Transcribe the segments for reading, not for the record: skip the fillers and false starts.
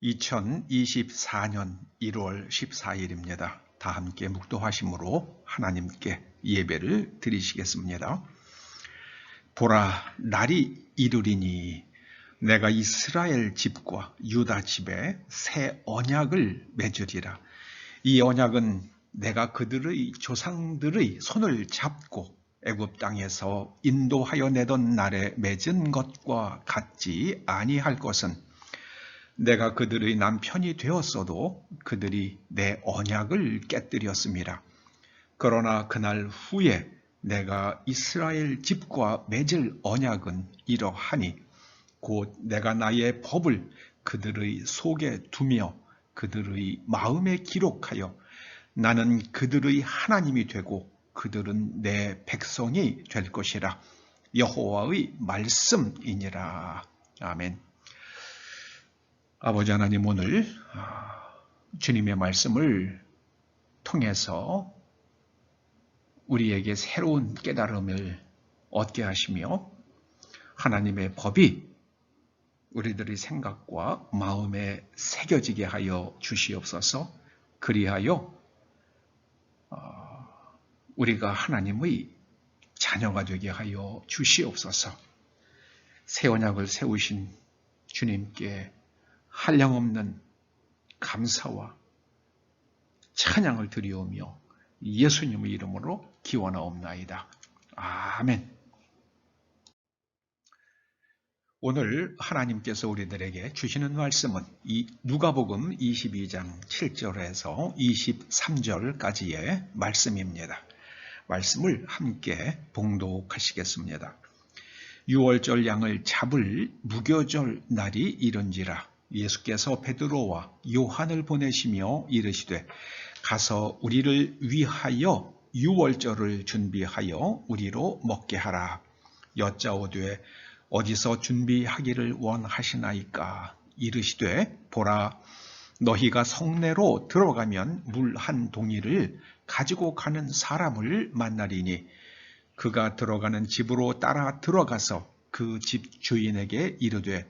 2024년 1월 14일입니다. 다 함께 묵도하심으로 하나님께 예배를 드리시겠습니다. 보라, 날이 이르리니 내가 이스라엘 집과 유다 집에 새 언약을 맺으리라. 이 언약은 내가 그들의 조상들의 손을 잡고 애굽 땅에서 인도하여 내던 날에 맺은 것과 같지 아니할 것은 내가 그들의 남편이 되었어도 그들이 내 언약을 깨뜨렸습니다. 그러나 그날 후에 내가 이스라엘 집과 맺을 언약은 이러하니 곧 내가 나의 법을 그들의 속에 두며 그들의 마음에 기록하여 나는 그들의 하나님이 되고 그들은 내 백성이 될 것이라. 여호와의 말씀이니라. 아멘. 아버지 하나님, 오늘 주님의 말씀을 통해서 우리에게 새로운 깨달음을 얻게 하시며 하나님의 법이 우리들의 생각과 마음에 새겨지게 하여 주시옵소서. 그리하여 우리가 하나님의 자녀가 되게 하여 주시옵소서. 새 언약을 세우신 주님께 한량없는 감사와 찬양을 드리오며 예수님의 이름으로 기원하옵나이다. 아멘. 오늘 하나님께서 우리들에게 주시는 말씀은 누가복음 22장 7절에서 23절까지의 말씀입니다. 말씀을 함께 봉독하시겠습니다. 유월절 양을 잡을 무교절 날이 이른지라. 예수께서 베드로와 요한을 보내시며 이르시되 가서 우리를 위하여 유월절을 준비하여 우리로 먹게 하라. 여짜오되 어디서 준비하기를 원하시나이까? 이르시되 보라, 너희가 성내로 들어가면 물 한 동이를 가지고 가는 사람을 만나리니 그가 들어가는 집으로 따라 들어가서 그 집 주인에게 이르되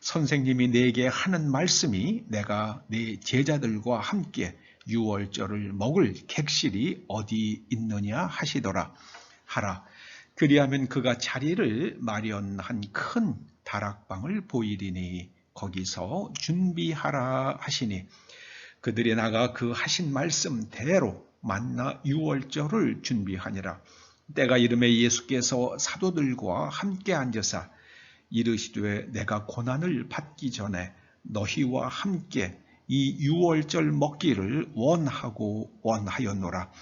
선생님이 내게 하는 말씀이 내가 네 제자들과 함께 유월절을 먹을 객실이 어디 있느냐 하시더라 하라. 그리하면 그가 자리를 마련한 큰 다락방을 보이리니 거기서 준비하라 하시니 그들이 나가 그 하신 말씀대로 만나 유월절을 준비하니라. 때가 이름에 예수께서 사도들과 함께 앉으사 이르시되 내가 고난을 받기 전에 너희와 함께 이 유월절 먹기를 원하였노라.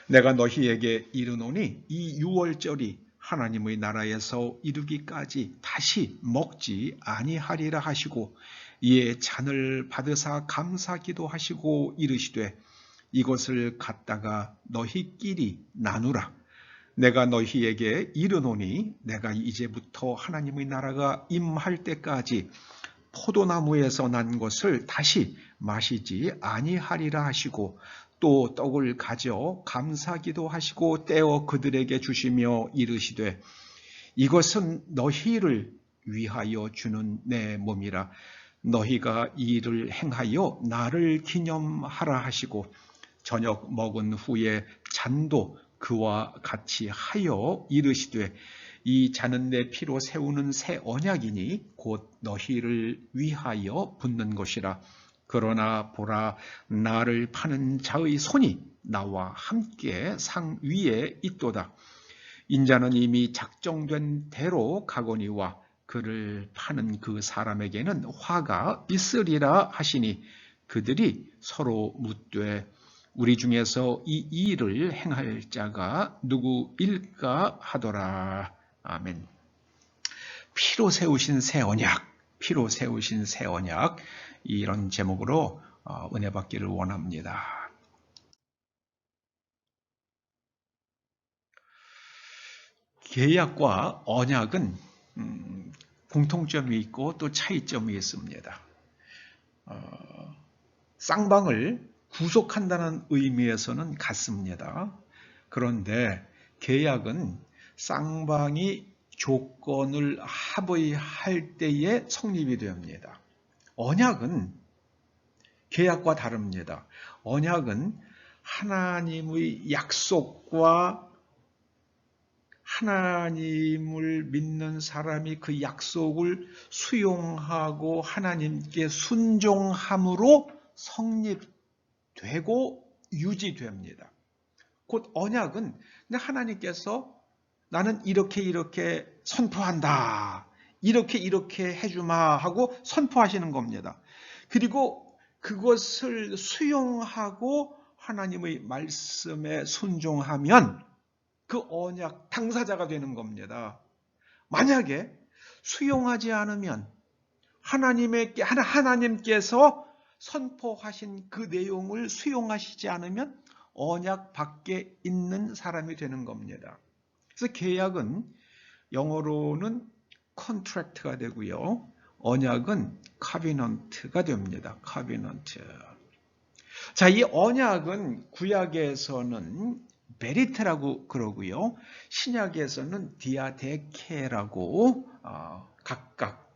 내가 너희에게 이르노니 이 유월절이 하나님의 나라에서 이르기까지 다시 먹지 아니하리라 하시고 이에 잔을 받으사 감사기도 하시고 이르시되 이것을 갖다가 너희끼리 나누라. 내가 너희에게 이르노니 내가 이제부터 하나님의 나라가 임할 때까지 포도나무에서 난 것을 다시 마시지 아니하리라 하시고 또 떡을 가져 감사기도 하시고 떼어 그들에게 주시며 이르시되 이것은 너희를 위하여 주는 내 몸이라. 너희가 이 일을 행하여 나를 기념하라 하시고 저녁 먹은 후에 잔도 그와 같이 하여 이르시되 이 잔은 내 피로 세우는 새 언약이니 곧 너희를 위하여 붓는 것이라. 그러나 보라, 나를 파는 자의 손이 나와 함께 상 위에 있도다. 인자는 이미 작정된 대로 가거니와 그를 파는 그 사람에게는 화가 있으리라 하시니 그들이 서로 묻되 우리 중에서 이 일을 행할 자가 누구일까 하더라. 아멘. 피로 세우신 새 언약, 피로 세우신 새 언약, 이런 제목으로 은혜 받기를 원합니다. 계약과 언약은 공통점이 있고 또 차이점이 있습니다. 쌍방을 구속한다는 의미에서는 같습니다. 그런데 계약은 쌍방이 조건을 합의할 때에 성립이 됩니다. 언약은 계약과 다릅니다. 언약은 하나님의 약속과 하나님을 믿는 사람이 그 약속을 수용하고 하나님께 순종함으로 성립되고 유지됩니다. 곧 언약은 하나님께서 나는 이렇게 선포한다. 이렇게 해주마 하고 선포하시는 겁니다. 그리고 그것을 수용하고 하나님의 말씀에 순종하면 그 언약 당사자가 되는 겁니다. 만약에 수용하지 않으면 하나님께서 선포하신 그 내용을 수용하시지 않으면 언약 밖에 있는 사람이 되는 겁니다. 그래서 계약은 영어로는 contract가 되고요. 언약은 covenant가 됩니다. covenant. 자, 이 언약은 구약에서는 베리트라고 그러고요. 신약에서는 디아데케라고 각각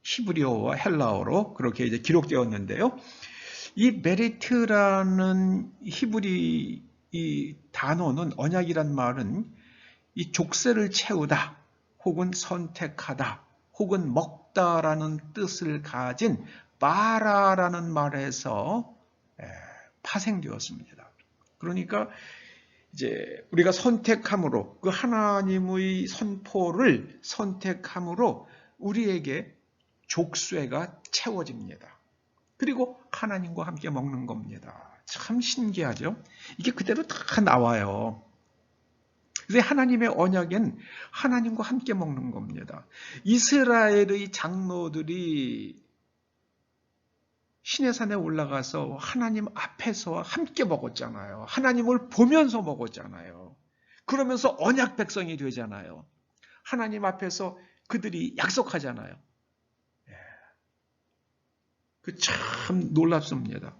히브리어와 헬라어로 그렇게 이제 기록되었는데요. 이 베리트라는 히브리 이 단어는 언약이란 말은 이 족쇄를 채우다 혹은 선택하다 혹은 먹다라는 뜻을 가진 바라라는 말에서 파생되었습니다. 그러니까 이제 우리가 선택함으로 그 하나님의 선포를 선택함으로 우리에게 족쇄가 채워집니다. 그리고 하나님과 함께 먹는 겁니다. 참 신기하죠? 이게 그대로 다 나와요. 그래서 하나님의 언약엔 하나님과 함께 먹는 겁니다. 이스라엘의 장로들이 시내산에 올라가서 하나님 앞에서 함께 먹었잖아요. 하나님을 보면서 먹었잖아요. 그러면서 언약 백성이 되잖아요. 하나님 앞에서 그들이 약속하잖아요. 그 참 놀랍습니다.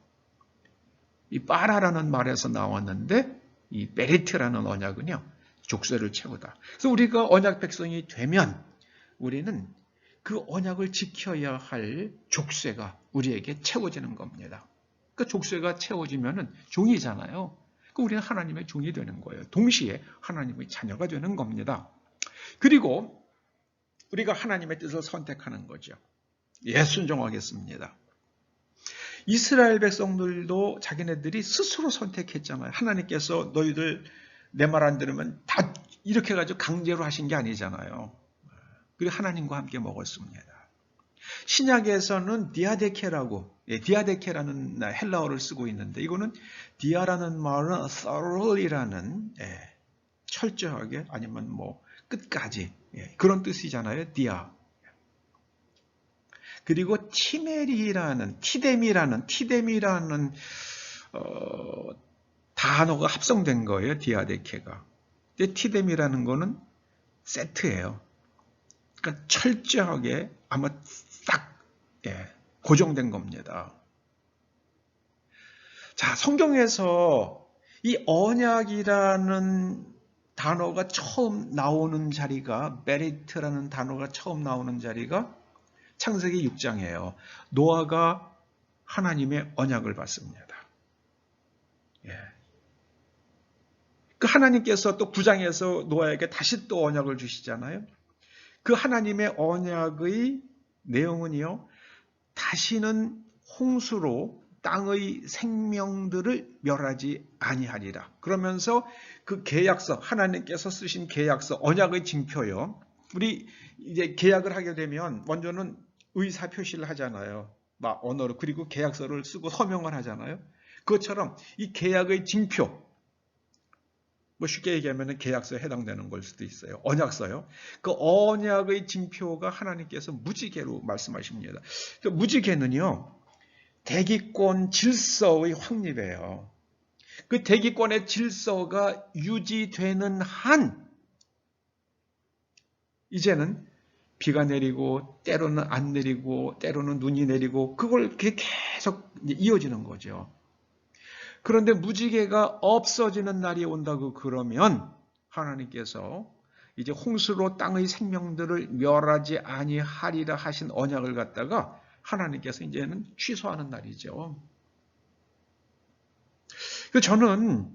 이 빠라라는 말에서 나왔는데 이 베리트라는 언약은요. 족쇄를 채우다. 그래서 우리가 언약 백성이 되면 우리는 그 언약을 지켜야 할 족쇄가 우리에게 채워지는 겁니다. 그 족쇄가 채워지면은 종이잖아요. 우리는 하나님의 종이 되는 거예요. 동시에 하나님의 자녀가 되는 겁니다. 그리고 우리가 하나님의 뜻을 선택하는 거죠. 예, 순종하겠습니다. 이스라엘 백성들도 자기네들이 스스로 선택했잖아요. 하나님께서 너희들 내 말 안 들으면 다 이렇게 해가지고 강제로 하신 게 아니잖아요. 그리고 하나님과 함께 먹었습니다. 신약에서는 디아데케라는 헬라어를 쓰고 있는데 이거는 디아라는 말은 thoroughly라는 철저하게 아니면 뭐 끝까지 그런 뜻이잖아요. 디아. 그리고 티데미라는 단어가 합성된 거예요. 디아데케가. 근데 티데미라는 거는 세트예요. 그러니까 철저하게 아마 딱 고정된 겁니다. 자, 성경에서 이 언약이라는 단어가 처음 나오는 자리가 베리트라는 단어가 처음 나오는 자리가 창세기 6장이에요. 노아가 하나님의 언약을 받습니다. 그 하나님께서 또 9장에서 노아에게 다시 또 언약을 주시잖아요. 그 하나님의 언약의 내용은요. 다시는 홍수로 땅의 생명들을 멸하지 아니하리라. 그러면서 그 계약서, 하나님께서 쓰신 계약서, 언약의 징표요. 우리 이제 계약을 하게 되면 먼저는 의사 표시를 하잖아요. 막 언어로. 그리고 계약서를 쓰고 서명을 하잖아요. 그것처럼 이 계약의 징표, 뭐 쉽게 얘기하면 계약서에 해당되는 걸 수도 있어요. 언약서요. 그 언약의 징표가 하나님께서 무지개로 말씀하십니다. 그 무지개는요. 대기권 질서의 확립이에요. 그 대기권의 질서가 유지되는 한 이제는 비가 내리고 때로는 안 내리고 때로는 눈이 내리고 그걸 계속 이어지는 거죠. 그런데 무지개가 없어지는 날이 온다고 그러면 하나님께서 이제 홍수로 땅의 생명들을 멸하지 아니하리라 하신 언약을 갖다가 하나님께서 이제는 취소하는 날이죠. 저는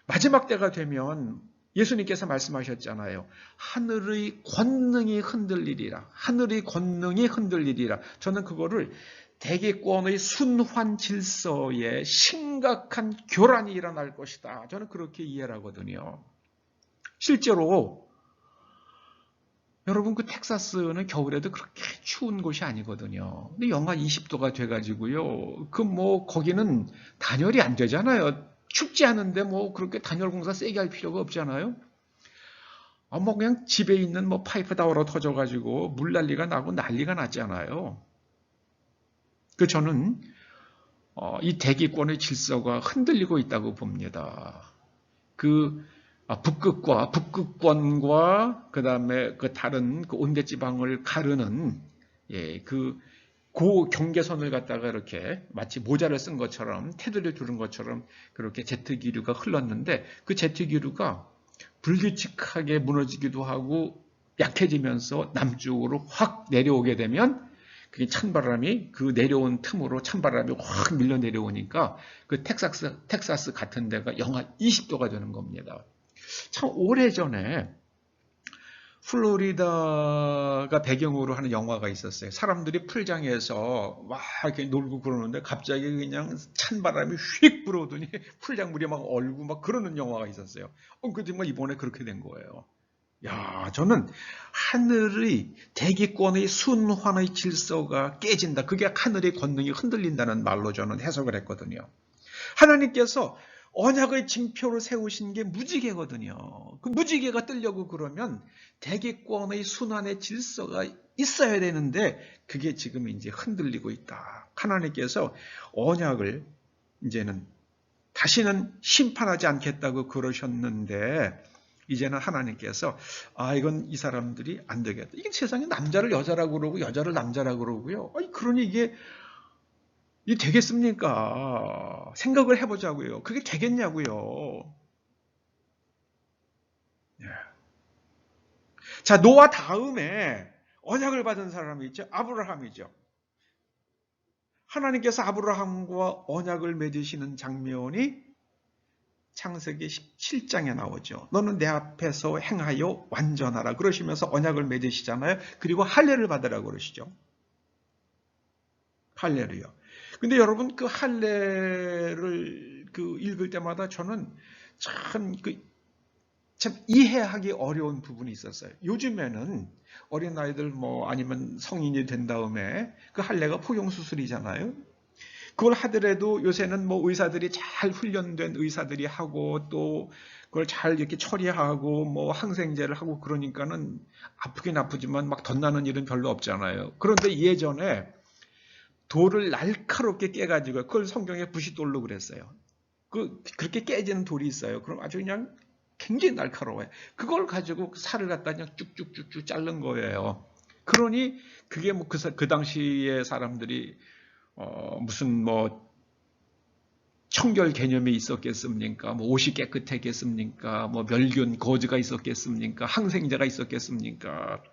마지막 때가 되면 예수님께서 말씀하셨잖아요. 하늘의 권능이 흔들리리라. 하늘의 권능이 흔들리리라. 저는 그거를 대기권의 순환 질서에 심각한 교란이 일어날 것이다. 저는 그렇게 이해를 하거든요. 실제로 여러분 그 텍사스는 겨울에도 그렇게 추운 곳이 아니거든요. 근데 영하 20도가 돼가지고요. 거기는 단열이 안 되잖아요. 춥지 않은데 그렇게 단열 공사 세게 할 필요가 없잖아요. 그냥 집에 있는 파이프 다 얼어 터져가지고 물난리가 나고 난리가 났잖아요. 저는 이 대기권의 질서가 흔들리고 있다고 봅니다. 북극권과 그다음에 다른 온대지방을 가르는 고 경계선을 갖다가 이렇게 마치 모자를 쓴 것처럼 테두리를 두른 것처럼 그렇게 제트 기류가 흘렀는데 그 제트 기류가 불규칙하게 무너지기도 하고 약해지면서 남쪽으로 확 내려오게 되면 그게 찬바람이 그 내려온 틈으로 찬바람이 확 밀려 내려오니까 그 텍사스 같은 데가 영하 20도가 되는 겁니다. 참 오래전에 플로리다가 배경으로 하는 영화가 있었어요. 사람들이 풀장에서 막 이렇게 놀고 그러는데 갑자기 그냥 찬바람이 휙 불어오더니 풀장물이 막 얼고 막 그러는 영화가 있었어요. 근데 이번에 그렇게 된 거예요. 저는 하늘의 대기권의 순환의 질서가 깨진다. 그게 하늘의 권능이 흔들린다는 말로 저는 해석을 했거든요. 하나님께서 언약의 징표를 세우신 게 무지개거든요. 그 무지개가 뜨려고 그러면 대기권의 순환의 질서가 있어야 되는데 그게 지금 이제 흔들리고 있다. 하나님께서 언약을 이제는 다시는 심판하지 않겠다고 그러셨는데 이제는 하나님께서 이건 이 사람들이 안 되겠다. 이게 세상에 남자를 여자라고 그러고 여자를 남자라고 그러고요. 그러니 이게 되겠습니까? 생각을 해보자고요. 그게 되겠냐고요. 자, 노아 다음에 언약을 받은 사람이 있죠. 아브라함이죠. 하나님께서 아브라함과 언약을 맺으시는 장면이 창세기 17장에 나오죠. 너는 내 앞에서 행하여 완전하라. 그러시면서 언약을 맺으시잖아요. 그리고 할례를 받으라고 그러시죠. 할례를요. 근데 여러분 그 할례를 읽을 때마다 저는 참 이해하기 어려운 부분이 있었어요. 요즘에는 어린아이들 아니면 성인이 된 다음에 그 할례가 포용수술이잖아요. 그걸 하더라도 요새는 의사들이 잘 훈련된 의사들이 하고 또 그걸 잘 이렇게 처리하고 항생제를 하고 그러니까는 아프긴 아프지만 막 덧나는 일은 별로 없잖아요. 그런데 예전에 돌을 날카롭게 깨가지고 그걸 성경에 부싯돌로 그랬어요. 그렇게 깨지는 돌이 있어요. 그럼 아주 그냥 굉장히 날카로워요. 그걸 가지고 살을 갖다 그냥 쭉쭉쭉쭉 자른 거예요. 그러니 그게 그 당시에 사람들이 무슨 청결 개념이 있었겠습니까? 옷이 깨끗했겠습니까? 멸균 거즈가 있었겠습니까? 항생제가 있었겠습니까?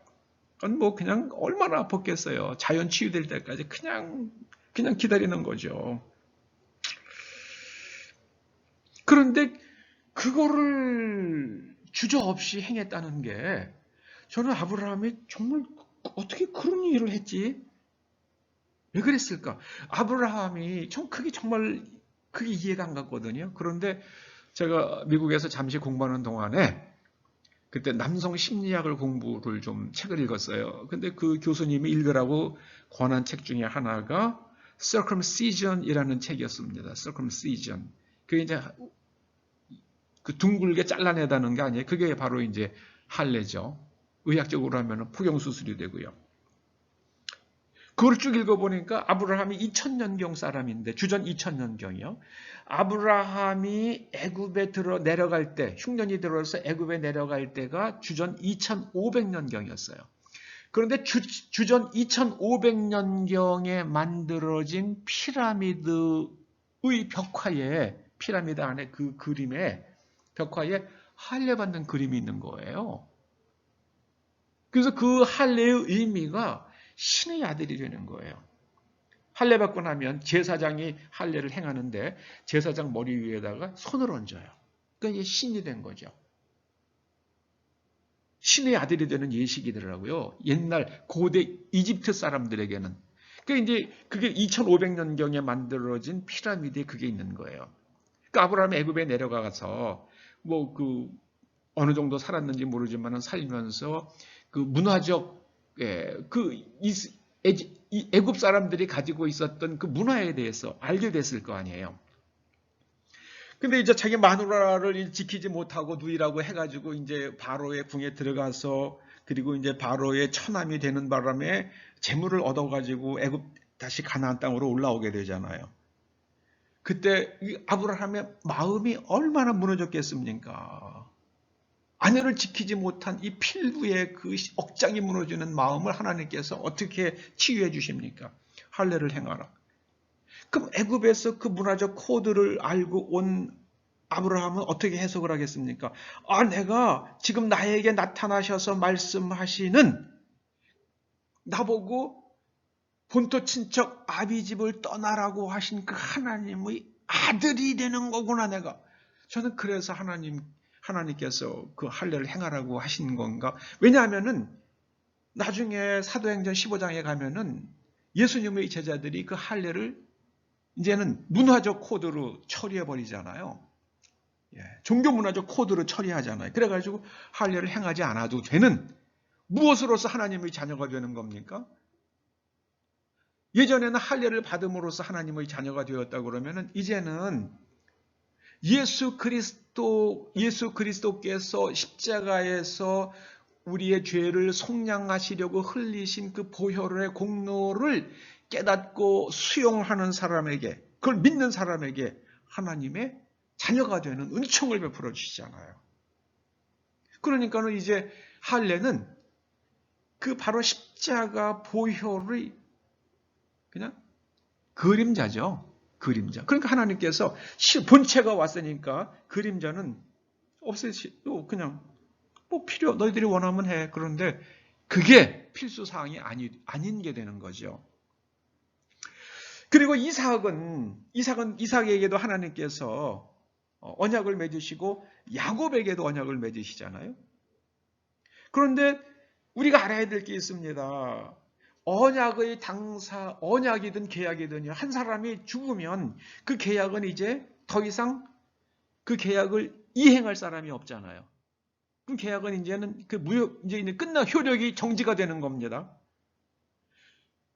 그건 그냥 얼마나 아팠겠어요. 자연 치유될 때까지 그냥 기다리는 거죠. 그런데 그거를 주저없이 행했다는 게 저는 아브라함이 정말 어떻게 그런 일을 했지? 왜 그랬을까? 아브라함이 그게 정말 그게 이해가 안 갔거든요. 그런데 제가 미국에서 잠시 공부하는 동안에 그때 남성 심리학을 공부를 좀 책을 읽었어요. 근데 그 교수님이 읽으라고 권한 책 중에 하나가 Circumcision이라는 책이었습니다. Circumcision. 그게 이제 그 둥글게 잘라내다는 게 아니에요. 그게 바로 이제 할례죠. 의학적으로 하면 포경수술이 되고요. 그걸 쭉 읽어보니까 아브라함이 2000년경 사람인데 주전 2000년경이요. 아브라함이 애굽에 내려갈 때 흉년이 들어서 애굽에 내려갈 때가 주전 2500년경이었어요. 그런데 주전 2500년경에 만들어진 피라미드의 벽화에 피라미드 안에 그 그림에 벽화에 할례받는 그림이 있는 거예요. 그래서 그 할례의 의미가 신의 아들이 되는 거예요. 할례 받고 나면 제사장이 할례를 행하는데 제사장 머리 위에다가 손을 얹어요. 그러니까 이게 신이 된 거죠. 신의 아들이 되는 예식이더라고요. 옛날 고대 이집트 사람들에게는. 그러니까 이제 그게 2500년경에 만들어진 피라미드에 그게 있는 거예요. 그러니까 아브라함이 애굽에 내려가서 뭐 그 어느 정도 살았는지 모르지만 살면서 그 문화적 이 애굽 사람들이 가지고 있었던 그 문화에 대해서 알게 됐을 거 아니에요. 근데 이제 자기 마누라를 지키지 못하고 누이라고 해가지고 이제 바로의 궁에 들어가서 그리고 이제 바로의 처남이 되는 바람에 재물을 얻어가지고 애굽 다시 가나안 땅으로 올라오게 되잖아요. 그때 이 아브라함의 마음이 얼마나 무너졌겠습니까? 아내를 지키지 못한 이 필부의 그 억장이 무너지는 마음을 하나님께서 어떻게 치유해 주십니까? 할례를 행하라. 그럼 애굽에서 그 문화적 코드를 알고 온 아브라함은 어떻게 해석을 하겠습니까? 아, 내가 지금 나에게 나타나셔서 말씀하시는 나보고 본토 친척 아비집을 떠나라고 하신 그 하나님의 아들이 되는 거구나 내가. 저는 그래서 하나님께서 그 할례를 행하라고 하신 건가? 왜냐하면은 나중에 사도행전 15장에 가면은 예수님의 제자들이 그 할례를 이제는 문화적 코드로 처리해 버리잖아요. 종교 문화적 코드로 처리하잖아요. 그래가지고 할례를 행하지 않아도 되는 무엇으로서 하나님의 자녀가 되는 겁니까? 예전에는 할례를 받음으로써 하나님의 자녀가 되었다 그러면은 이제는 예수 그리스도께서 십자가에서 우리의 죄를 속량하시려고 흘리신 그 보혈의 공로를 깨닫고 수용하는 사람에게, 그걸 믿는 사람에게 하나님의 자녀가 되는 은총을 베풀어 주시잖아요. 그러니까는 이제 할례는 그 바로 십자가 보혈의 그냥 그림자죠. 그림자. 그러니까 하나님께서 본체가 왔으니까 그림자는 없애시고 그냥 뭐 너희들이 원하면 해. 그런데 그게 필수 사항이 아닌 게 되는 거죠. 그리고 이삭에게도 하나님께서 언약을 맺으시고 야곱에게도 언약을 맺으시잖아요. 그런데 우리가 알아야 될 게 있습니다. 언약의 당사, 언약이든 계약이든요. 한 사람이 죽으면 그 계약은 이제 더 이상 그 계약을 이행할 사람이 없잖아요. 그럼 계약은 이제는 이제 끝나 효력이 정지가 되는 겁니다.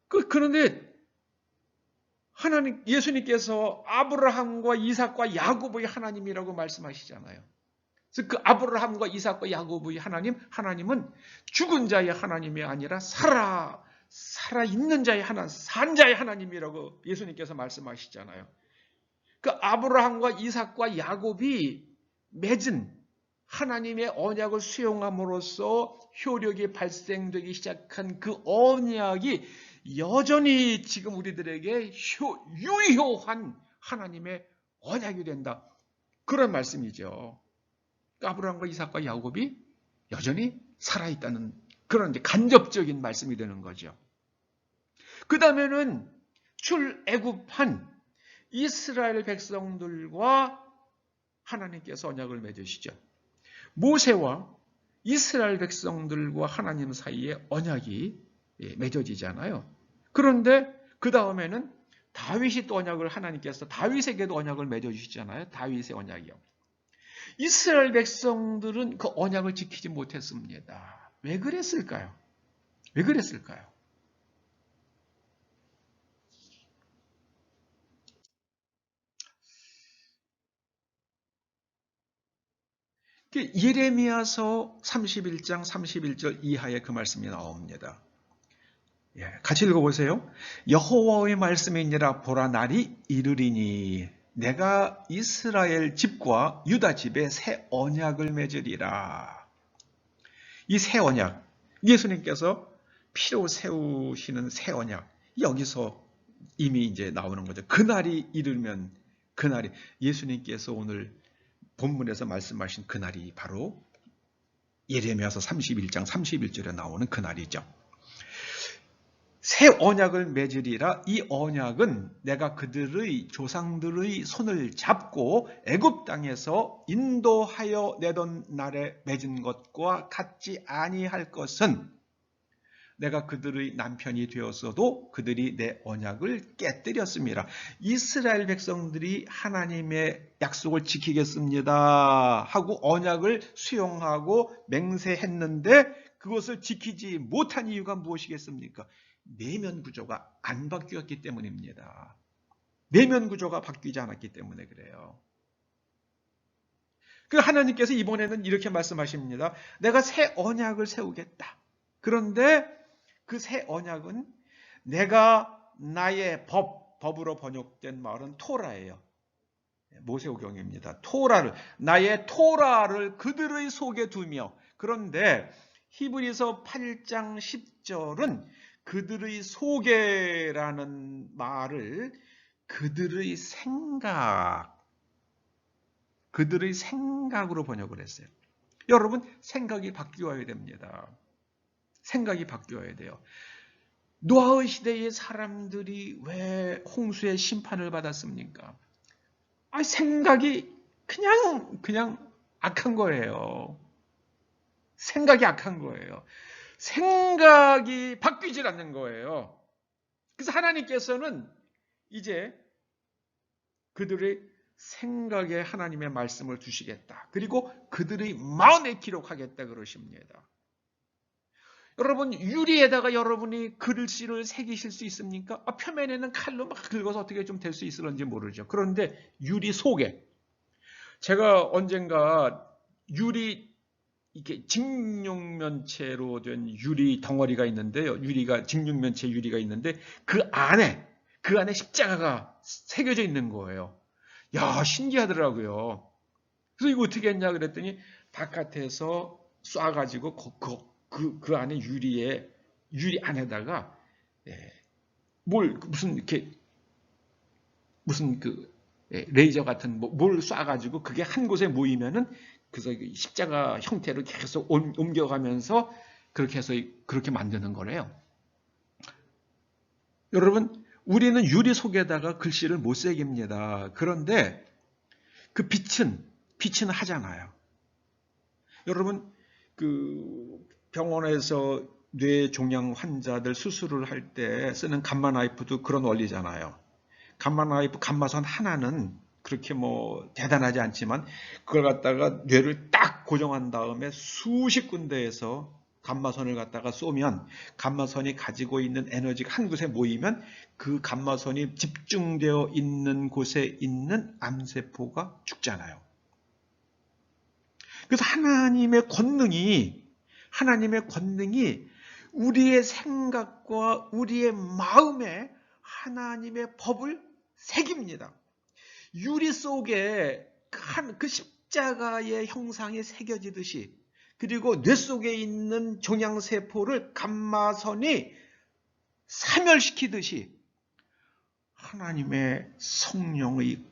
그런데 예수님께서 아브라함과 이삭과 야곱의 하나님이라고 말씀하시잖아요. 그래서 그 아브라함과 이삭과 야곱의 하나님은 죽은 자의 하나님이 아니라 살아있는 자의 산 자의 하나님이라고 예수님께서 말씀하시잖아요. 그 아브라함과 이삭과 야곱이 맺은 하나님의 언약을 수용함으로써 효력이 발생되기 시작한 그 언약이 여전히 지금 우리들에게 유효한 하나님의 언약이 된다. 그런 말씀이죠. 아브라함과 이삭과 야곱이 여전히 살아있다는 그런 이제 간접적인 말씀이 되는 거죠. 그 다음에는 출애굽한 이스라엘 백성들과 하나님께서 언약을 맺으시죠. 모세와 이스라엘 백성들과 하나님 사이에 언약이 맺어지잖아요. 그런데 그 다음에는 다윗이 또 하나님께서 다윗에게도 언약을 맺어주시잖아요. 다윗의 언약이요. 이스라엘 백성들은 그 언약을 지키지 못했습니다. 왜 그랬을까요? 왜 그랬을까요? 예레미야서 31장 31절 이하에 그 말씀이 나옵니다. 같이 읽어보세요. 여호와의 말씀이니라 보라 날이 이르리니 내가 이스라엘 집과 유다 집에 새 언약을 맺으리라. 이 새 언약, 예수님께서 피로 세우시는 새 언약, 여기서 이미 이제 나오는 거죠. 그날이 이르면 예수님께서 오늘 본문에서 말씀하신 그날이 바로 예레미야서 31장 31절에 나오는 그날이죠. 새 언약을 맺으리라. 이 언약은 내가 그들의 조상들의 손을 잡고 애굽 땅에서 인도하여 내던 날에 맺은 것과 같지 아니할 것은 내가 그들의 남편이 되었어도 그들이 내 언약을 깨뜨렸습니다. 이스라엘 백성들이 하나님의 약속을 지키겠습니다 하고 언약을 수용하고 맹세했는데 그것을 지키지 못한 이유가 무엇이겠습니까? 내면 구조가 안 바뀌었기 때문입니다. 내면 구조가 바뀌지 않았기 때문에 그래요. 그 하나님께서 이번에는 이렇게 말씀하십니다. 내가 새 언약을 세우겠다. 그런데 그 새 언약은 내가 나의 법으로 번역된 말은 토라예요. 모세오경입니다. 나의 토라를 그들의 속에 두며, 그런데 히브리서 8장 10절은 그들의 속에라는 말을 그들의 생각으로 번역을 했어요. 여러분, 생각이 바뀌어야 됩니다. 생각이 바뀌어야 돼요. 노아의 시대의 사람들이 왜 홍수의 심판을 받았습니까? 생각이 그냥 악한 거예요. 생각이 악한 거예요. 생각이 바뀌질 않는 거예요. 그래서 하나님께서는 이제 그들의 생각에 하나님의 말씀을 주시겠다. 그리고 그들의 마음에 기록하겠다 그러십니다. 여러분, 유리에다가 여러분이 글씨를 새기실 수 있습니까? 표면에는 칼로 막 긁어서 어떻게 좀 될 수 있을런지 모르죠. 그런데 유리 속에, 제가 언젠가 유리, 이렇게 직육면체로 된 유리 덩어리가 있는데요. 직육면체 유리가 있는데 그 안에 십자가가 새겨져 있는 거예요. 야, 신기하더라고요. 그래서 이거 어떻게 했냐 그랬더니 바깥에서 쏴가지고 그 안에 유리 안에다가 무슨 레이저 같은 뭘 쏴가지고 그게 한 곳에 모이면은 그래서 십자가 형태로 계속 옮겨가면서 그렇게 해서 그렇게 만드는 거래요. 여러분, 우리는 유리 속에다가 글씨를 못 새깁니다. 그런데 그 빛은 하잖아요. 여러분, 그 병원에서 뇌종양 환자들 수술을 할 때 쓰는 감마 나이프도 그런 원리잖아요. 감마 나이프, 감마선 하나는 그렇게 대단하지 않지만 그걸 갖다가 뇌를 딱 고정한 다음에 수십 군데에서 감마선을 갖다가 쏘면 감마선이 가지고 있는 에너지가 한 곳에 모이면 그 감마선이 집중되어 있는 곳에 있는 암세포가 죽잖아요. 그래서 하나님의 권능이 우리의 생각과 우리의 마음에 하나님의 법을 새깁니다. 유리 속에 그 십자가의 형상이 새겨지듯이, 그리고 뇌 속에 있는 종양세포를 감마선이 사멸시키듯이 하나님의 성령의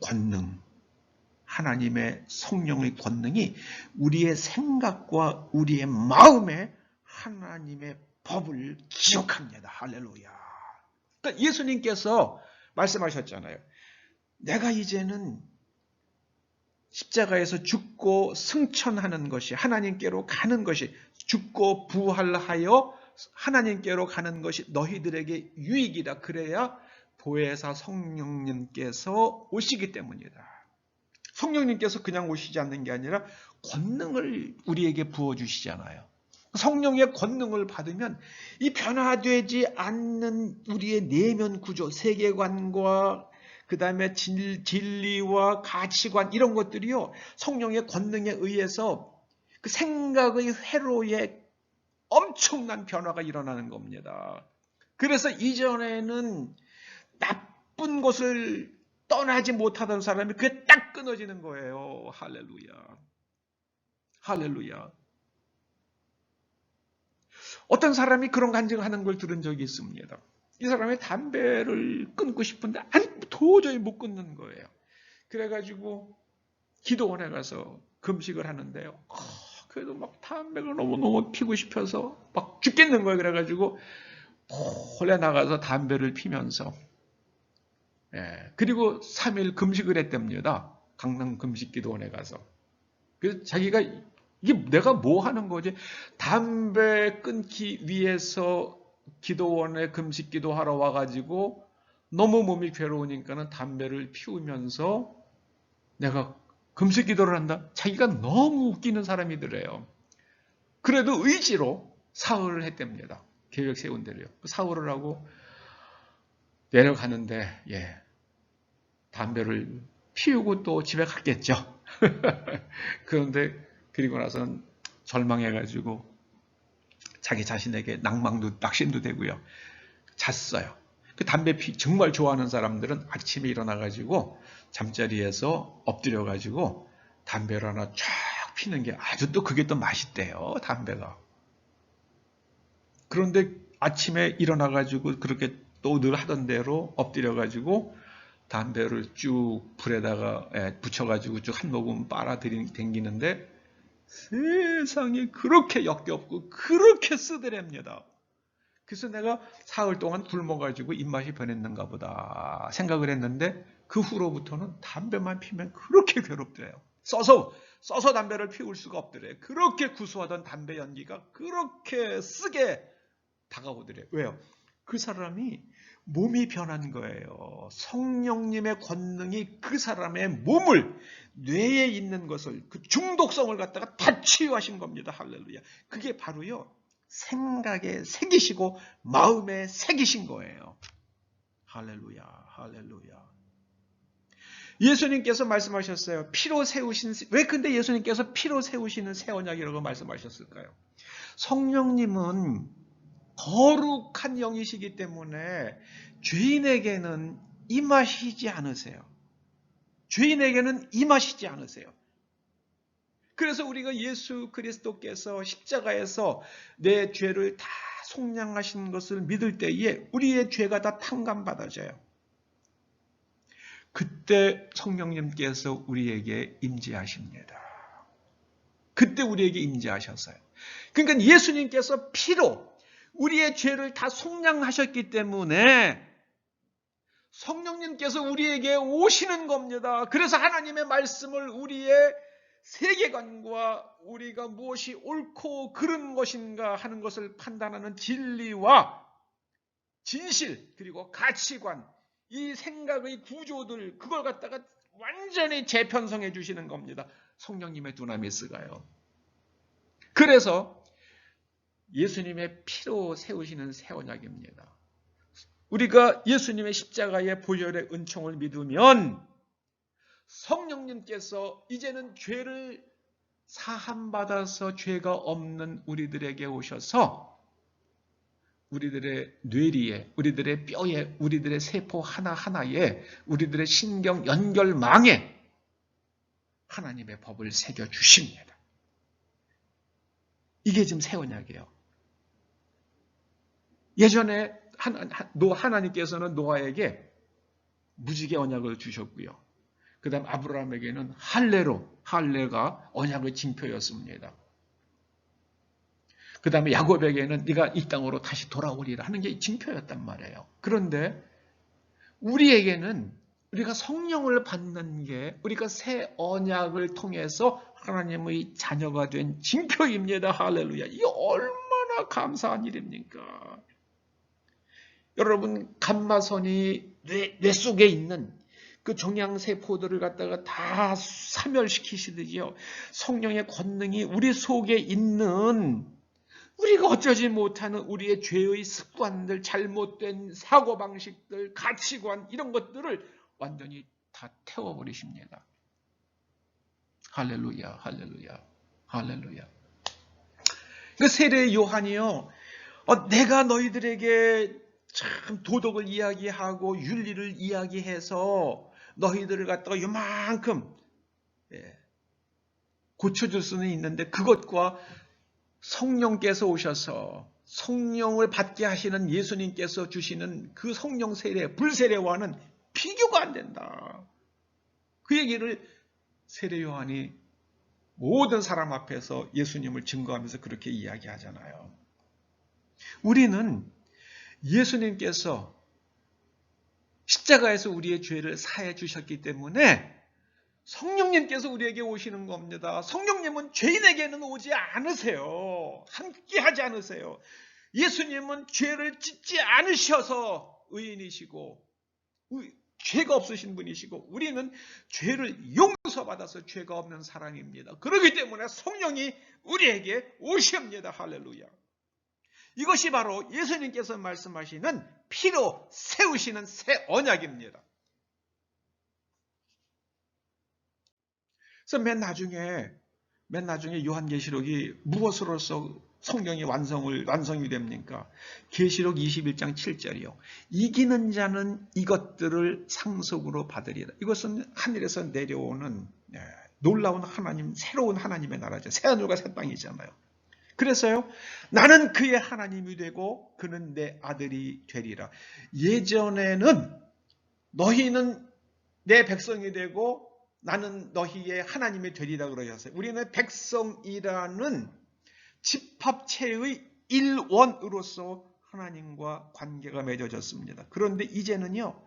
권능이 우리의 생각과 우리의 마음에 하나님의 법을 기억합니다. 할렐루야. 그러니까 예수님께서 말씀하셨잖아요. 내가 이제는 십자가에서 죽고 승천하는 것이, 하나님께로 가는 것이, 죽고 부활하여 하나님께로 가는 것이 너희들에게 유익이다. 그래야 보혜사 성령님께서 오시기 때문이다. 성령님께서 그냥 오시지 않는 게 아니라 권능을 우리에게 부어주시잖아요. 성령의 권능을 받으면 이 변화되지 않는 우리의 내면 구조, 세계관과 그 다음에 진리와 가치관, 이런 것들이요, 성령의 권능에 의해서 그 생각의 회로에 엄청난 변화가 일어나는 겁니다. 그래서 이전에는 나쁜 것을 떠나지 못하던 사람이 그게 딱 끊어지는 거예요. 할렐루야. 할렐루야. 어떤 사람이 그런 간증하는 걸 들은 적이 있습니다. 이 사람이 담배를 끊고 싶은데 도저히 못 끊는 거예요. 그래가지고 기도원에 가서 금식을 하는데요. 그래도 막 담배가 너무너무 피고 싶어서 막 죽겠는 거예요. 그래가지고 몰래 나가서 담배를 피면서 그리고 3일 금식을 했답니다. 강남 금식기도원에 가서. 그래서 자기가 이게 내가 뭐 하는 거지? 담배 끊기 위해서 기도원에 금식기도 하러 와가지고 너무 몸이 괴로우니까는 담배를 피우면서 내가 금식기도를 한다? 자기가 너무 웃기는 사람이더래요. 그래도 의지로 사흘을 했답니다. 계획 세운 대로요. 사흘을 하고 내려가는데 담배를 피우고 또 집에 갔겠죠. 그런데 그리고 나서는 절망해가지고 자기 자신에게 낙심도 되고요. 잤어요. 그 담배 정말 좋아하는 사람들은 아침에 일어나가지고 잠자리에서 엎드려가지고 담배를 하나 쫙 피는 게 아주 또 그게 또 맛있대요. 담배가. 그런데 아침에 일어나가지고 그렇게 또 늘 하던 대로 엎드려가지고 담배를 쭉 불에다가 붙여가지고 쭉 한 모금 빨아당기는데 세상에 그렇게 역겹고 그렇게 쓰드랩니다. 그래서 내가 사흘 동안 굶어가지고 입맛이 변했는가 보다 생각을 했는데 그 후로부터는 담배만 피면 그렇게 괴롭더래요. 써서 담배를 피울 수가 없더래요. 그렇게 구수하던 담배 연기가 그렇게 쓰게 다가오더래요. 왜요? 그 사람이 몸이 변한 거예요. 성령님의 권능이 그 사람의 몸을, 뇌에 있는 것을, 그 중독성을 갖다가 다 치유하신 겁니다. 할렐루야. 그게 바로요, 생각에 새기시고 마음에 새기신 거예요. 할렐루야, 할렐루야. 예수님께서 말씀하셨어요. 피로 세우신, 왜 근데 예수님께서 피로 세우시는 새 언약이라고 말씀하셨을까요? 성령님은 거룩한 영이시기 때문에 죄인에게는 임하시지 않으세요. 죄인에게는 임하시지 않으세요. 그래서 우리가 예수 그리스도께서 십자가에서 내 죄를 다 속량하신 것을 믿을 때에 우리의 죄가 다 탕감받아져요. 그때 성령님께서 우리에게 임재하십니다. 그때 우리에게 임재하셨어요. 그러니까 예수님께서 피로 우리의 죄를 다 속량하셨기 때문에 성령님께서 우리에게 오시는 겁니다. 그래서 하나님의 말씀을 우리의 세계관과 우리가 무엇이 옳고 그른 것인가 하는 것을 판단하는 진리와 진실 그리고 가치관, 이 생각의 구조들, 그걸 갖다가 완전히 재편성해 주시는 겁니다. 성령님의 두나미스가요. 그래서 예수님의 피로 세우시는 새 언약입니다. 우리가 예수님의 십자가의 보혈의 은총을 믿으면 성령님께서 이제는 죄를 사함받아서 죄가 없는 우리들에게 오셔서 우리들의 뇌리에, 우리들의 뼈에, 우리들의 세포 하나하나에, 우리들의 신경 연결망에 하나님의 법을 새겨주십니다. 이게 지금 새 언약이에요. 예전에 하나님께서는 노아에게 무지개 언약을 주셨고요. 그 다음 아브라함에게는 할례가 언약의 징표였습니다. 그 다음에 야곱에게는 네가 이 땅으로 다시 돌아오리라 하는 게 징표였단 말이에요. 그런데 우리에게는 우리가 성령을 받는 게 우리가 새 언약을 통해서 하나님의 자녀가 된 징표입니다. 할렐루야. 이게 얼마나 감사한 일입니까? 여러분, 감마선이 뇌 속에 있는 그 종양세포들을 갖다가 다 사멸시키시듯이요. 성령의 권능이 우리 속에 있는 우리가 어쩌지 못하는 우리의 죄의 습관들, 잘못된 사고방식들, 가치관 이런 것들을 완전히 다 태워버리십니다. 할렐루야, 할렐루야, 할렐루야. 그 세례 요한이요. 내가 너희들에게 참 도덕을 이야기하고 윤리를 이야기해서 너희들을 갖다가 요만큼 고쳐줄 수는 있는데 그것과 성령께서 오셔서 성령을 받게 하시는 예수님께서 주시는 그 성령 세례, 불세례와는 비교가 안 된다. 그 얘기를 세례 요한이 모든 사람 앞에서 예수님을 증거하면서 그렇게 이야기하잖아요. 우리는 예수님께서 십자가에서 우리의 죄를 사해 주셨기 때문에 성령님께서 우리에게 오시는 겁니다. 성령님은 죄인에게는 오지 않으세요. 함께하지 않으세요. 예수님은 죄를 짓지 않으셔서 의인이시고 죄가 없으신 분이시고 우리는 죄를 용서받아서 죄가 없는 사람입니다. 그렇기 때문에 성령이 우리에게 오십니다. 할렐루야. 이것이 바로 예수님께서 말씀하시는 피로 세우시는 새 언약입니다. 그래서 맨 나중에 요한계시록이 무엇으로서 성경이 완성이 됩니까? 계시록 21장 7절이요. 이기는 자는 이것들을 상속으로 받으리라. 이것은 하늘에서 내려오는 놀라운 하나님, 새로운 하나님의 나라죠. 새하늘과 새 땅이잖아요. 그래서요, 나는 그의 하나님이 되고 그는 내 아들이 되리라. 예전에는 너희는 내 백성이 되고 나는 너희의 하나님이 되리라 그러셨어요. 우리는 백성이라는 집합체의 일원으로서 하나님과 관계가 맺어졌습니다. 그런데 이제는요,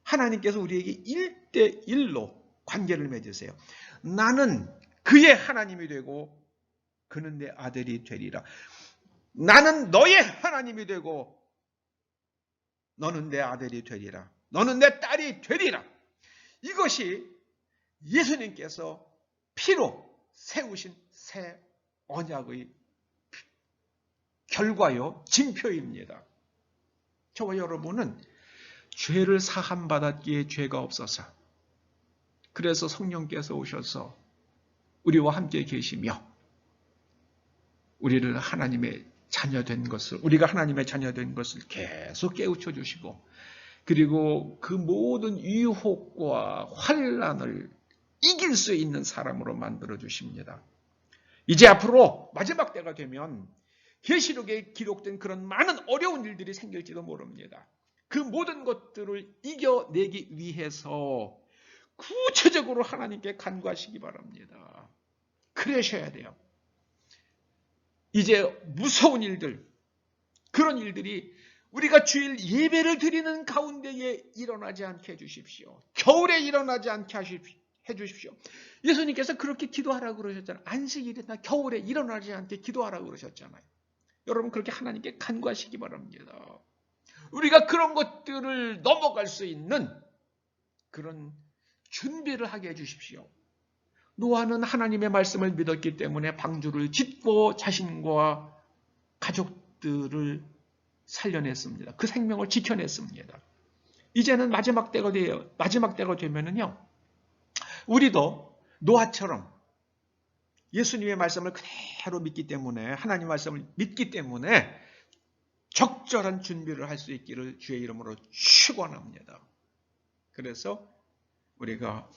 하나님께서 우리에게 1대1로 관계를 맺으세요. 나는 그의 하나님이 되고 그는 내 아들이 되리라. 나는 너의 하나님이 되고 너는 내 아들이 되리라. 너는 내 딸이 되리라. 이것이 예수님께서 피로 세우신 새 언약의 결과요, 징표입니다. 저와 여러분은 죄를 사함받았기에 죄가 없어서, 그래서 성령께서 오셔서 우리와 함께 계시며 우리를 하나님의 자녀된 것을, 우리가 하나님의 자녀된 것을 계속 깨우쳐 주시고, 그리고 그 모든 유혹과 환난을 이길 수 있는 사람으로 만들어 주십니다. 이제 앞으로 마지막 때가 되면 계시록에 기록된 그런 많은 어려운 일들이 생길지도 모릅니다. 그 모든 것들을 이겨내기 위해서 구체적으로 하나님께 간구하시기 바랍니다. 그러셔야 돼요. 이제 무서운 일들, 그런 일들이 우리가 주일 예배를 드리는 가운데에 일어나지 않게 해주십시오. 겨울에 일어나지 않게 해주십시오. 예수님께서 그렇게 기도하라고 그러셨잖아요. 안식일이나 겨울에 일어나지 않게 기도하라고 그러셨잖아요. 여러분 그렇게 하나님께 간구하시기 바랍니다. 우리가 그런 것들을 넘어갈 수 있는 그런 준비를 하게 해주십시오. 노아는 하나님의 말씀을 믿었기 때문에 방주를 짓고 자신과 가족들을 살려냈습니다. 그 생명을 지켜냈습니다. 이제는 마지막 때가 되면은요, 우리도 노아처럼 예수님의 말씀을 그대로 믿기 때문에, 하나님의 말씀을 믿기 때문에 적절한 준비를 할 수 있기를 주의 이름으로 축원합니다. 그래서 우리가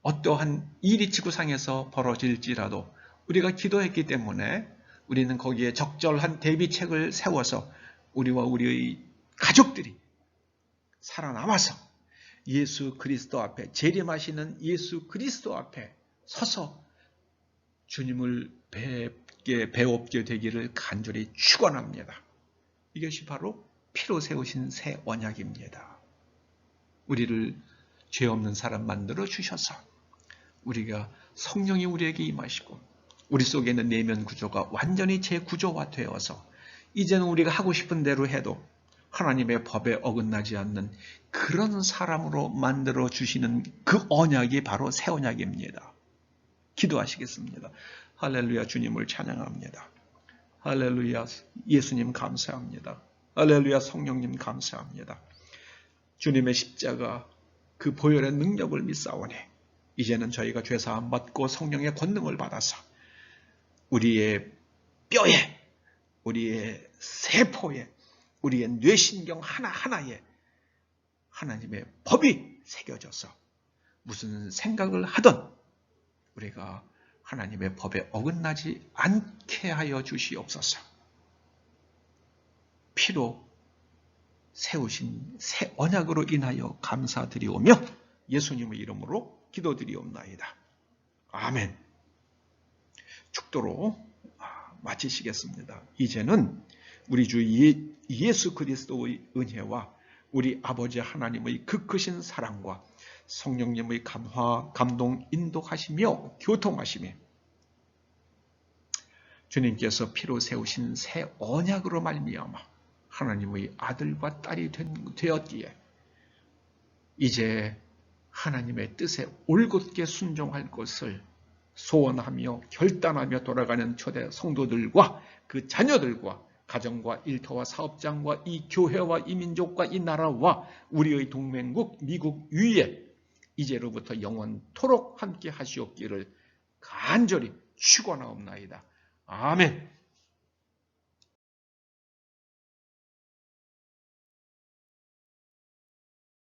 어떠한 일이 지구상에서 벌어질지라도 우리가 기도했기 때문에 우리는 거기에 적절한 대비책을 세워서 우리와 우리의 가족들이 살아남아서 예수 그리스도 앞에, 재림하시는 예수 그리스도 앞에 서서 주님을 배웁게 되기를 간절히 축원합니다. 이것이 바로 피로 세우신 새 언약입니다. 우리를 죄 없는 사람 만들어 주셔서 우리가 성령이 우리에게 임하시고 우리 속에 있는 내면 구조가 완전히 재구조화되어서 이제는 우리가 하고 싶은 대로 해도 하나님의 법에 어긋나지 않는 그런 사람으로 만들어 주시는 그 언약이 바로 새 언약입니다. 기도하시겠습니다. 할렐루야, 주님을 찬양합니다. 할렐루야, 예수님 감사합니다. 할렐루야, 성령님 감사합니다. 주님의 십자가 그 보혈의 능력을 믿사오니 이제는 저희가 죄사함 받고 성령의 권능을 받아서 우리의 뼈에, 우리의 세포에, 우리의 뇌신경 하나하나에 하나님의 법이 새겨져서 무슨 생각을 하던 우리가 하나님의 법에 어긋나지 않게 하여 주시옵소서. 피로 세우신 새 언약으로 인하여 감사드리오며 예수님의 이름으로 기도드리옵나이다. 아멘. 축도로 마치시겠습니다. 이제는 우리 주 예수 그리스도의 은혜와 우리 아버지 하나님의 그 크신 사랑과 성령님의 감화, 감동, 인도하시며 교통하시며 주님께서 피로 세우신 새 언약으로 말미암아 하나님의 아들과 딸이 되었기에 이제 하나님의 뜻에 올곧게 순종할 것을 소원하며 결단하며 돌아가는 초대 성도들과 그 자녀들과 가정과 일터와 사업장과 이 교회와 이 민족과 이 나라와 우리의 동맹국 미국 위에 이제로부터 영원토록 함께 하시옵기를 간절히 축원하옵나이다. 아멘.